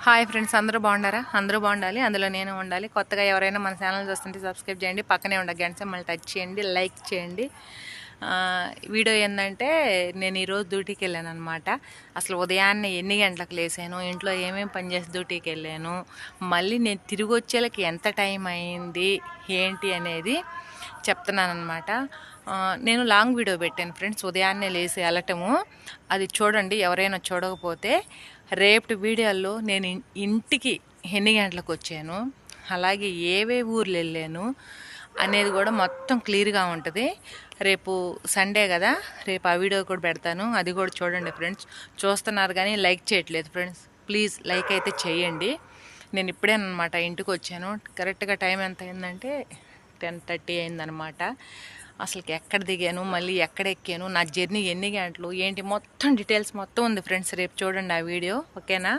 Hi friends, అందరూ బాగున్నారా? అందరూ బాగుండాలి, అందులో నేను ఉండాలి. కొత్తగా ఎవరైనా మన ఛానల్ చూస్తుంటే సబ్స్క్రైబ్ చేయండి, పక్కనే ఉండే గంట సింబల్ టచ్ చేయండి, లైక్ చేయండి. వీడియో ఏంటంటే, నేను ఈరోజు డ్యూటీకి వెళ్ళాను అనమాట. అసలు ఉదయాన్నే ఎన్ని గంటలకు లేసాను, ఇంట్లో ఏమేమి పని చేసి డ్యూటీకి వెళ్ళాను, మళ్ళీ నేను తిరిగి వచ్చేలకి ఎంత టైం అయింది ఏంటి అనేది చెప్తున్నాను అనమాట. నేను లాంగ్ వీడియో పెట్టాను ఫ్రెండ్స్, ఉదయాన్నే లేసి వెళ్ళటము. అది చూడండి, ఎవరైనా చూడకపోతే. రేపటి వీడియోలో నేను ఇంటికి ఎన్ని గంటలకు వచ్చాను, అలాగే ఏవే ఊర్లు వెళ్ళాను అనేది కూడా మొత్తం క్లియర్గా ఉంటుంది. రేపు సండే కదా, రేపు ఆ వీడియో కూడా పెడతాను, అది కూడా చూడండి ఫ్రెండ్స్. చూస్తున్నారు కానీ లైక్ చేయట్లేదు ఫ్రెండ్స్, ప్లీజ్ లైక్ అయితే చేయండి. నేను ఇప్పుడేనమాట ఇంటికి వచ్చాను. కరెక్ట్గా టైం ఎంత అయిందంటే 10:30 అయిందనమాట. అసలుకి ఎక్కడ దిగాను, మళ్ళీ ఎక్కడ ఎక్కాను, నా జర్నీ ఎన్ని గంటలు ఏంటి మొత్తం డీటెయిల్స్ మొత్తం ఉంది ఫ్రెండ్స్. రేపు చూడండి ఆ వీడియో, ఓకేనా?